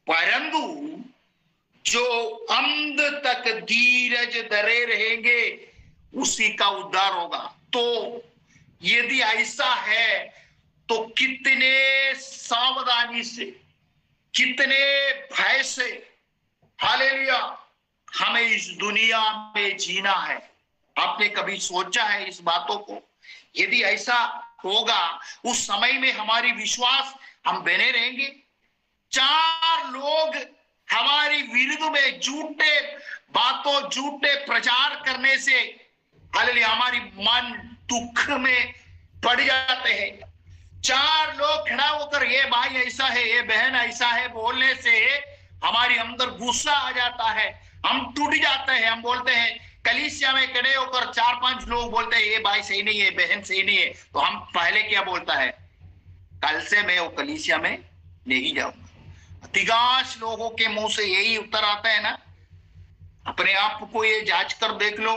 परंतु जो अंत तक धीरज धरे रहेंगे उसी का उद्धार होगा। तो यदि ऐसा है तो कितने सावधानी से, कितने भय से हालेलुया हमें इस दुनिया में जीना है। आपने कभी सोचा है इस बातों को? यदि ऐसा होगा उस समय में हमारी विश्वास हम बने रहेंगे, चार लोग हमारी विरुद्ध में झूठे बातों, झूठे प्रचार करने से हालेलुया हमारी मन दुख में पड़ जाते हैं। चार लोग खड़ा होकर ये भाई ऐसा है, ये बहन ऐसा है बोलने से हमारी अंदर गुस्सा आ जाता है, हम टूट जाते हैं। हम बोलते हैं, कलीसिया में खड़े होकर चार पांच लोग बोलते हैं ये भाई सही नहीं है, बहन सही नहीं है, तो हम पहले क्या बोलता है, कल से मैं वो कलीसिया में नहीं जाऊंगा। अधिकांश लोगों के मुंह से यही उत्तर आता है ना। अपने आप को ये जांच कर देख लो।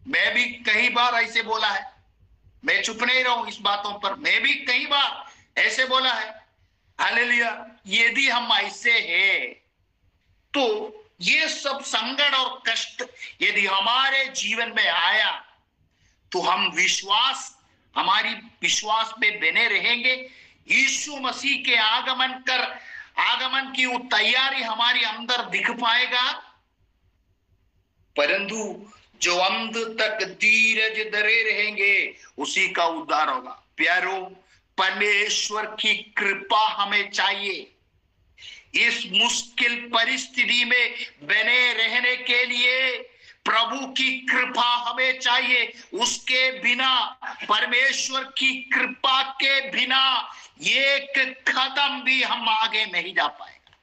मैं भी कई बार ऐसे बोला है, मैं चुप नहीं रहूं इस बातों पर, मैं भी कई बार ऐसे बोला है। हालेलुया। यदि हम ऐसे हैं तो ये सब संकट और कष्ट यदि हमारे जीवन में आया तो हम हमारी विश्वास पे बने रहेंगे। यीशु मसीह के आगमन की वो तैयारी हमारी अंदर दिख पाएगा। परंतु जो अंत तक धीरज धरे रहेंगे उसी का उद्धार होगा। प्यारो, परमेश्वर की कृपा हमें चाहिए। इस मुश्किल परिस्थिति में बने रहने के लिए प्रभु की कृपा हमें चाहिए। उसके बिना, परमेश्वर की कृपा के बिना एक कदम भी हम आगे नहीं जा पाएगा।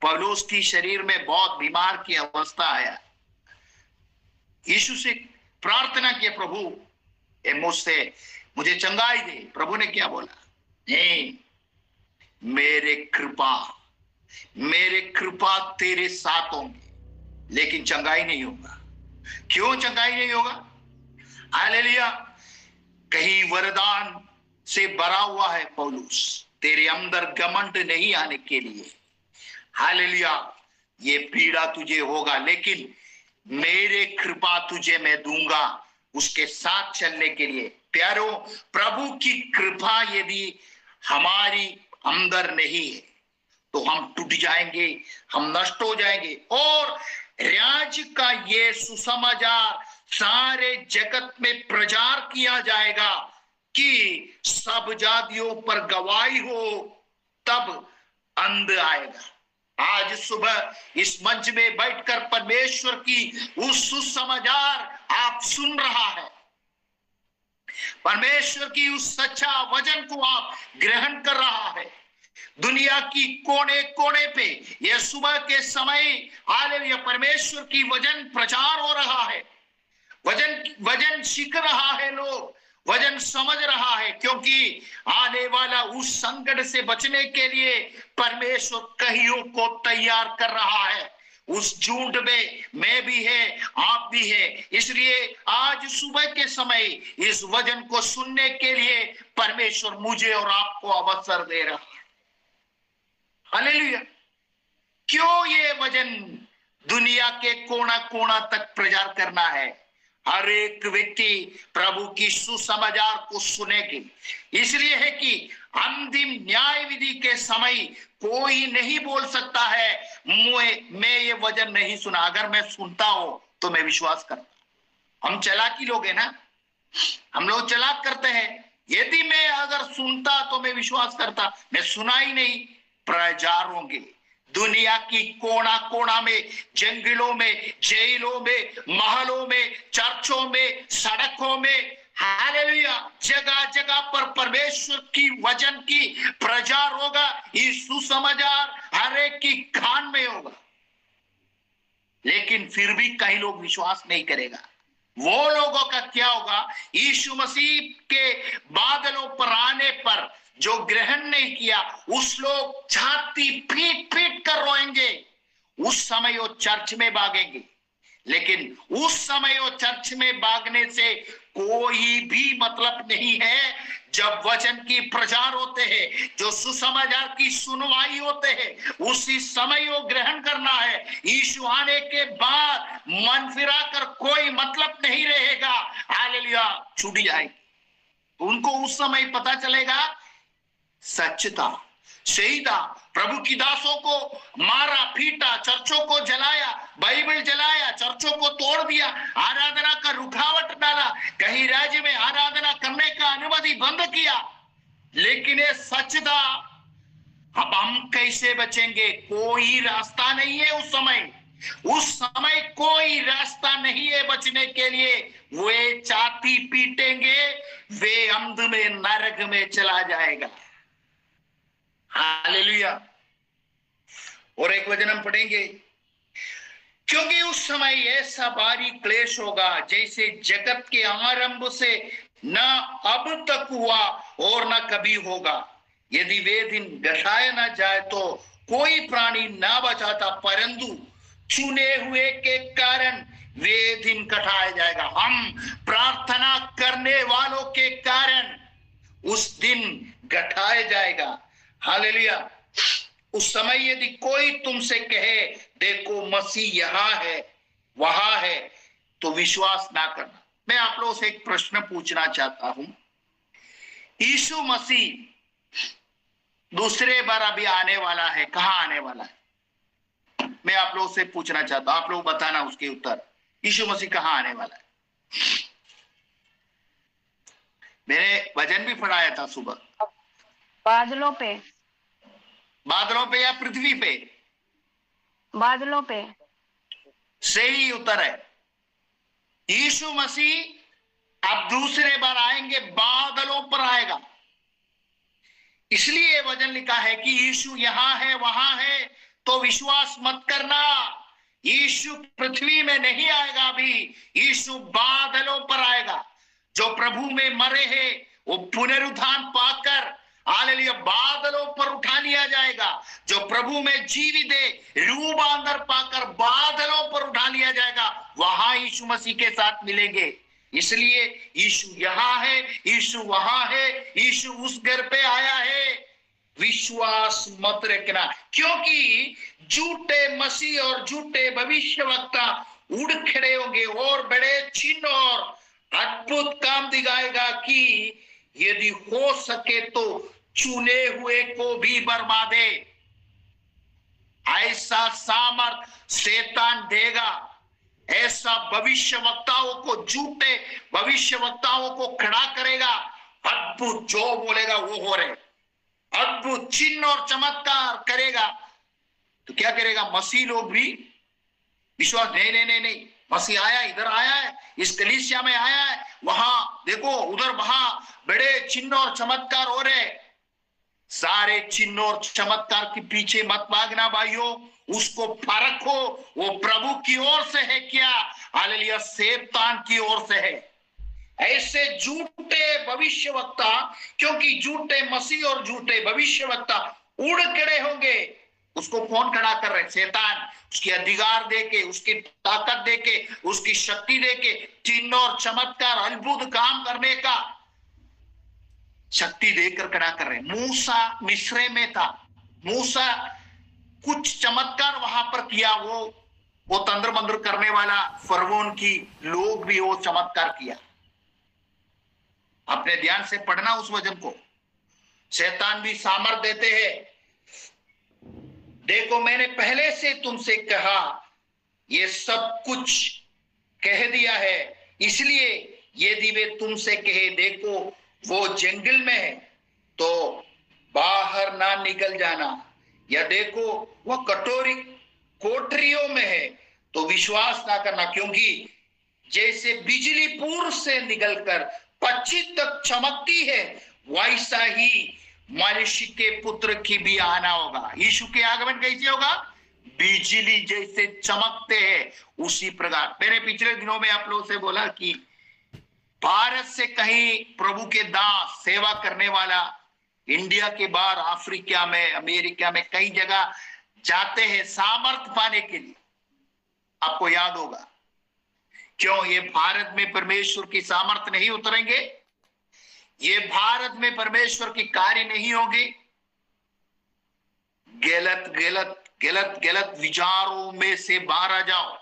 पौलुस की शरीर में बहुत बीमार की अवस्था आया। यीशु से प्रार्थना किया, प्रभु मुझे चंगाई दे। प्रभु ने क्या बोला, नहीं, मेरे कृपा तेरे साथ होंगे, लेकिन चंगाई नहीं होगा। क्यों चंगाई नहीं होगा? हालेलुया। कहीं वरदान से भरा हुआ है पौलुस, तेरे अंदर घमंड नहीं आने के लिए। हालेलुया। ये पीड़ा तुझे होगा, लेकिन मेरे कृपा तुझे मैं दूंगा उसके साथ चलने के लिए। प्यारो, प्रभु की कृपा यदि हमारी अंदर नहीं है तो हम टूट जाएंगे, हम नष्ट हो जाएंगे। और राज्य का ये सुसमाचार सारे जगत में प्रचार किया जाएगा कि सब जातियों पर गवाही हो, तब अंत आएगा। आज सुबह इस मंच में बैठकर परमेश्वर की उस सुसमाचार आप सुन रहा है, परमेश्वर की उस सच्चा वचन को आप ग्रहण कर रहा है। दुनिया की कोने कोने पे यह सुबह के समय हालेलुया परमेश्वर की वचन प्रचार हो रहा है। वचन सीख रहा है, लोग वचन समझ रहा है, क्योंकि आने वाला उस संकट से बचने के लिए परमेश्वर कईयों को तैयार कर रहा है। उस झूठ में मैं भी है, आप भी है। इसलिए आज सुबह के समय इस वचन को सुनने के लिए परमेश्वर मुझे और आपको अवसर दे रहा है। हालेलुया। क्यों ये वचन दुनिया के कोना कोना तक प्रचार करना है? हर एक व्यक्ति प्रभु की सुसमाचार को सुनेगी। इसलिए है कि अंतिम न्याय विधि के समय कोई नहीं बोल सकता है मैं ये वचन नहीं सुना। अगर मैं सुनता हूं तो मैं विश्वास करता। हम चालाकी लोग हैं ना, हम लोग चालाक करते हैं। यदि मैं अगर सुनता तो मैं विश्वास करता, मैं सुना ही नहीं। प्रचार होंगे दुनिया की कोना कोना में, जंगलों में, जेलों में, महलों में, चर्चों में, सड़कों में, हालेलुया, जगह जगह पर परमेश्वर की वचन की प्रचार होगा। इस सुसमाचार हर एक की कान में होगा, लेकिन फिर भी कई लोग विश्वास नहीं करेगा। वो लोगों का क्या होगा? यीशु मसीह के बादलों पर आने पर जो ग्रहण नहीं किया, उस लोग छाती पीट पीट कर रोएंगे। उस समय वो चर्च में भागेंगे, लेकिन उस समय वो चर्च में भागने से कोई भी मतलब नहीं है। जब वचन की प्रचार होते हैं, जो सुसमाचार की सुनवाई होते हैं, उसी समय वो ग्रहण करना है। यीशु आने के बाद मन फिरा कर कोई मतलब नहीं रहेगा। हालेलुया, छूट जाएगी। उनको उस समय पता चलेगा सच था, सही था। प्रभु की दासों को मारा पीटा, चर्चों को जलाया, बाइबल जलाया, चर्चों को तोड़ दिया, आराधना का रुकावट डाला, कहीं राज्य में आराधना करने का अनुमति बंद किया, लेकिन ये सच था। अब हम कैसे बचेंगे? कोई रास्ता नहीं है उस समय कोई रास्ता नहीं है बचने के लिए। वे छाती पीटेंगे, वे अंध में नरक में चला जाएगा। हालेलुया। और एक वचन हम पढ़ेंगे, क्योंकि उस समय ऐसा भारी क्लेश होगा जैसे जगत के आरंभ से न अब तक हुआ और न कभी होगा। यदि वे दिन घटाया न जाए तो कोई प्राणी ना बचाता, परंतु चुने हुए के कारण वे दिन घटाया जाएगा। हम प्रार्थना करने वालों के कारण उस दिन घटाया जाएगा। हालेलुया। उस समय यदि कोई तुमसे कहे देखो मसीह यहाँ है वहां है, तो विश्वास ना करना। मैं आप लोगों से एक प्रश्न पूछना चाहता हूं, यीशु मसीह दूसरे बार अभी आने वाला है, कहां आने वाला है? मैं आप लोगों से पूछना चाहता हूं, आप लोग बताना उसके उत्तर। यीशु मसीह कहां आने वाला है? मैंने वचन भी पढ़ाया था सुबह। बादलों पे। बादलों पे या पृथ्वी पे? बादलों पे। सही उत्तर है। यीशु मसीह अब दूसरे बार आएंगे, बादलों पर आएगा। इसलिए वचन लिखा है कि यीशु यहां है वहां है तो विश्वास मत करना। यीशु पृथ्वी में नहीं आएगा अभी, यीशु बादलों पर आएगा। जो प्रभु में मरे हैं वो पुनरुत्थान पाकर हालेलुया बादलों पर उठा लिया जाएगा। जो प्रभु में जीवित है रूपांतर पाकर बादलों पर उठा लिया जाएगा, वहां यीशु मसीह के साथ मिलेंगे। इसलिए यीशु यहां है, यीशु वहां है, यीशु उस घर पे आया है। विश्वास मत रखना, क्योंकि झूठे मसीह और झूठे भविष्यवक्ता उड़ खड़े होंगे और बड़े चिन्ह और अद्भुत काम दिखाएगा कि यदि हो सके तो चुने हुए को भी बर्बादे। ऐसा सामर्थ शैतान देगा, ऐसा भविष्यवक्ताओं को, झूठे भविष्यवक्ताओं को खड़ा करेगा। अद्भुत जो बोलेगा वो हो रहे, अद्भुत चिन्ह और चमत्कार करेगा। तो क्या करेगा? मसीह लोग भी विश्वास नहीं नहीं नहीं नहीं, मसीह आया, इधर आया है, इस कलीसिया में आया है, वहां देखो उधर वहां बड़े चिन्ह और चमत्कार हो रहे। सारे चिन्ह और चमत्कार के पीछे मत भागना भाइयों, उसको परखो वो प्रभु की ओर से है क्या, हालेलुया शैतान की ओर से है। ऐसे झूठे भविष्यवक्ता, क्योंकि झूठे मसीह और झूठे भविष्यवक्ता उड़ खड़े होंगे। उसको कौन खड़ा कर रहे? शैतान। उसकी अधिकार देके, उसकी ताकत देके, उसकी शक्ति देके, चिन्ह और चमत्कार अद्भुत काम करने का शक्ति देकर खड़ा कर रहे। मूसा मिस्र में था, मूसा कुछ चमत्कार वहां पर किया, वो तंत्र मंत्र करने वाला फरवोन की लोग भी वो चमत्कार किया। अपने ध्यान से पढ़ना उस वचन को। शैतान भी सामर्थ देते हैं। देखो मैंने पहले से तुमसे कहा, ये सब कुछ कह दिया है, इसलिए यदि वे तुमसे कहे देखो वो जंगल में है तो बाहर ना निकल जाना, या देखो वह कोठरियों में है तो विश्वास ना करना। क्योंकि जैसे बिजली पूर्व से निकलकर पश्चिम तक चमकती है, वैसा ही मनुष्य के पुत्र की भी आना होगा। यीशु के आगमन कैसे होगा? बिजली जैसे चमकते हैं उसी प्रकार। मैंने पिछले दिनों में आप लोगों से बोला कि भारत से कहीं प्रभु के दास सेवा करने वाला इंडिया के बाहर अफ्रीका में, अमेरिका में कई जगह जाते हैं सामर्थ पाने के लिए। आपको याद होगा क्यों ये भारत में परमेश्वर की सामर्थ नहीं उतरेंगे, ये भारत में परमेश्वर की कार्य नहीं होगी। गलत गलत गलत गलत विचारों में से बाहर आ जाओ।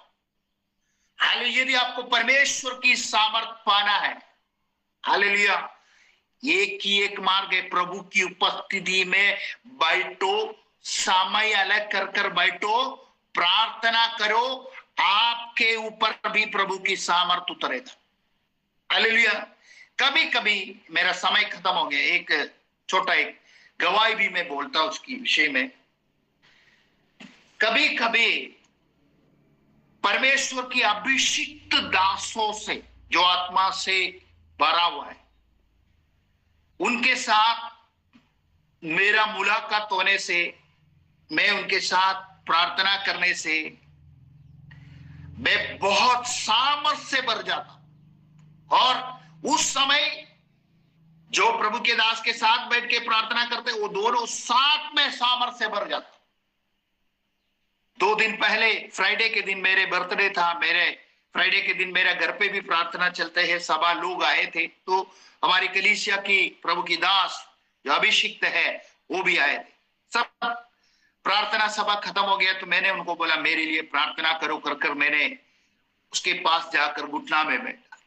हालेलुया। यदि आपको परमेश्वर की सामर्थ पाना है, हालेलुया, एक ही एक मार्ग है, प्रभु की उपस्थिति में बैठो, समय अलग कर कर बैठो, प्रार्थना करो, आपके ऊपर भी प्रभु की सामर्थ उतरेगा। हालेलुया। कभी कभी मेरा समय खत्म हो गया, एक छोटा एक गवाही भी मैं बोलता हूं उसकी विषय में। कभी कभी परमेश्वर की अभिषिक्त दासों से, जो आत्मा से भरा हुआ है, उनके साथ मेरा मुलाकात होने से, मैं उनके साथ प्रार्थना करने से मैं बहुत सामर्थ से भर जाता। और उस समय जो प्रभु के दास के साथ बैठ के प्रार्थना करते, वो दोनों साथ में सामर्थ से भर जाता। 2 दिन पहले फ्राइडे के दिन मेरे बर्थडे था। फ्राइडे के दिन मेरा घर पे भी प्रार्थना चलते हैं, सभा लोग आए थे। तो हमारी कलीसिया की प्रभु की दास जो अभिषिक्त है वो भी आए थे। सब प्रार्थना सभा खत्म हो गया तो मैंने उनको बोला मेरे लिए प्रार्थना करो। कर मैंने उसके पास जाकर घुटना में बैठा।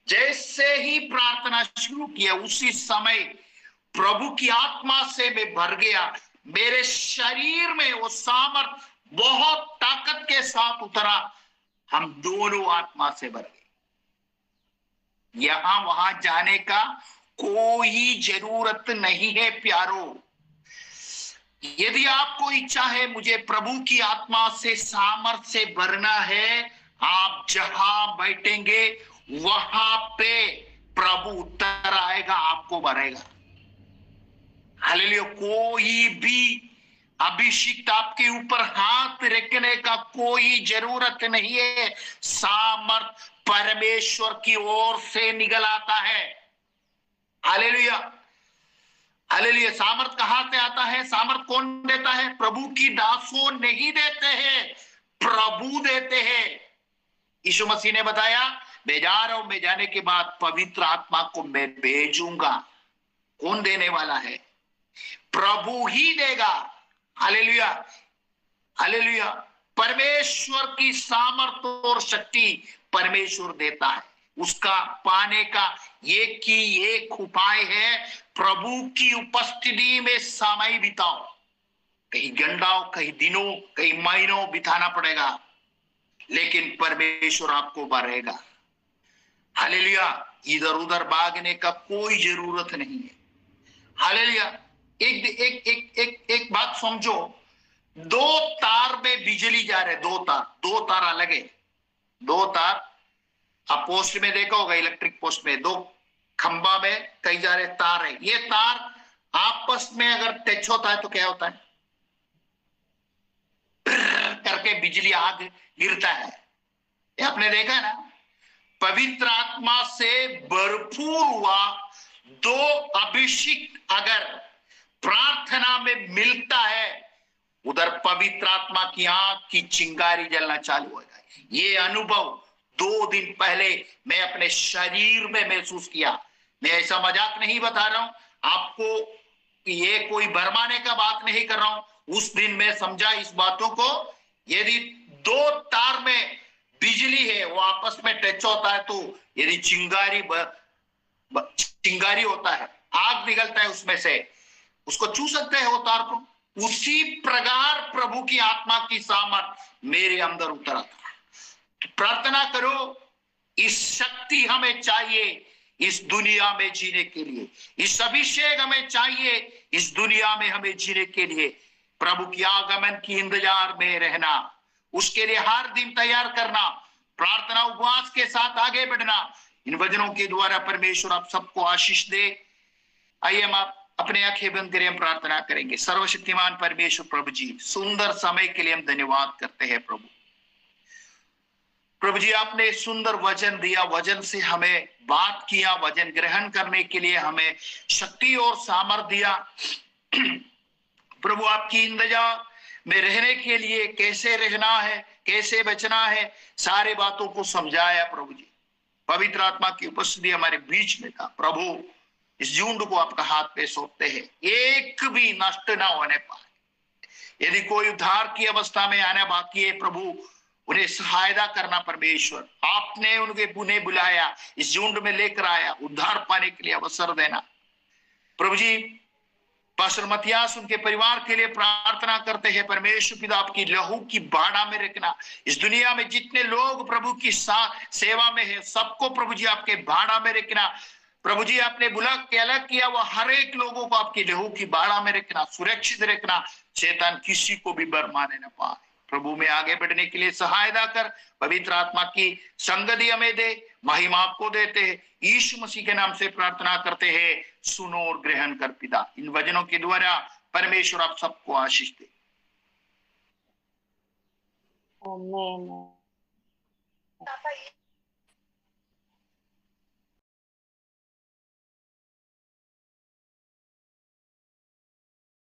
जैसे ही प्रार्थना शुरू किया उसी समय प्रभु की आत्मा से मैं भर गया। मेरे शरीर में वो सामर्थ बहुत ताकत के साथ उतरा। हम दोनों आत्मा से भर गए। यहां वहां जाने का कोई जरूरत नहीं है प्यारो। यदि आपको इच्छा है मुझे प्रभु की आत्मा से सामर्थ से भरना है, आप जहां बैठेंगे वहां पे प्रभु उत्तर आएगा, आपको भरेगा। हालेलुया। कोई भी अभिषिक्त आपके ऊपर हाथ रखने का कोई जरूरत नहीं है। सामर्थ परमेश्वर की ओर से निकल आता है। Hallelujah, hallelujah. सामर्थ कहां से आता है? सामर्थ कौन देता है? प्रभु की दासों नहीं देते हैं, प्रभु देते हैं। यीशु मसीह ने बताया मैं जा रहा हूं, मैं जाने के बाद पवित्र आत्मा को मैं भेजूंगा। कौन देने वाला है? प्रभु ही देगा। Hallelujah, hallelujah. परमेश्वर की सामर्थ और शक्ति परमेश्वर देता है। उसका पाने का एक ही एक उपाय है, प्रभु की उपस्थिति में समय बिताओ। कहीं घंटों, कहीं दिनों, कहीं महीनों बिताना पड़ेगा, लेकिन परमेश्वर आपको भरेगा। हालेलुया। इधर उधर भागने का कोई जरूरत नहीं है। हालेलुया। एक बात समझो, 2 तार में बिजली जा रहे, 2 तार अलग है। 2 तार आप पोस्ट में देखा होगा, इलेक्ट्रिक पोस्ट में 2 खंबा में कई जा रहे तार है। ये तार आपस में अगर टच होता है तो क्या होता है? करके बिजली आग गिरता है। ये आपने देखा है ना? पवित्र आत्मा से भरपूर हुआ 2 अभिषेक अगर प्रार्थना में मिलता है, उधर पवित्र आत्मा की आंख की चिंगारी जलना चालू हो जाए। ये अनुभव 2 दिन पहले मैं अपने शरीर में महसूस किया। मैं ऐसा मजाक नहीं बता रहा हूं आपको, ये कोई भरमाने का बात नहीं कर रहा हूं। उस दिन मैं समझा इस बातों को। यदि 2 तार में बिजली है, वो आपस में टच होता है, तो यदि चिंगारी होता है, आग निकलता है उसमें से, उसको छू सकते हैं वो तार को। उसी प्रकार प्रभु की आत्मा की सामर्थ मेरे अंदर उतरा था। तो प्रार्थना करो, इस शक्ति हमें चाहिए इस दुनिया में जीने के लिए। इस अभिषेक हमें चाहिए इस दुनिया में हमें जीने के लिए। प्रभु की आगमन की इंतजार में रहना, उसके लिए हर दिन तैयार करना, प्रार्थना उपवास के साथ आगे बढ़ना। इन वचनों के द्वारा परमेश्वर आप सबको आशीष दे। आइए हम आप अपने आंखें बंद करें, हम प्रार्थना करेंगे। सर्वशक्तिमान परमेश्वर प्रभु जी, सुंदर समय के लिए हम धन्यवाद करते हैं। प्रभु जी, आपने सुंदर वचन दिया, वचन से हमें बात किया, वचन ग्रहण करने के लिए हमें शक्ति और सामर्थ्य दिया। प्रभु, आपकी इंतजार में रहने के लिए कैसे रहना है, कैसे बचना है, सारे बातों को समझाया। प्रभु जी, पवित्र आत्मा की उपस्थिति हमारे बीच में था। प्रभु, इस झुंड को आपका हाथ पे सौंपते हैं, एक भी नष्ट ना होने पाए। यदि कोई उद्धार की अवस्था में आना बाकी है, प्रभु उन्हें सहायता करना। परमेश्वर, आपने उन्हें बुलाया, इस झुंड में लेकर आया, उद्धार पाने के लिए अवसर देना। प्रभु जी, पास्टर मतियास उनके परिवार के लिए प्रार्थना करते हैं। परमेश्वर पिता, आपकी लहू की बाड़ा में रखना। इस दुनिया में जितने लोग प्रभु की सेवा में है, सबको प्रभु जी आपके बाड़ा में रखना। प्रभु जी आपने बुला के अलग किया, वो हर एक लोगों को आपकी लहू की बाड़ा में रखना, सुरक्षित रखना, शैतान किसी को भी बरमाने न पाए। प्रभु में आगे बढ़ने के लिए सहायता कर, पवित्र आत्मा की संगति हमें दे, महिमा आपको देते हैं, यीशु मसीह के नाम से प्रार्थना करते हैं, सुनो और ग्रहण कर पिता। इन वचनों के द्वारा परमेश्वर आप सबको आशीष दे। आमीन।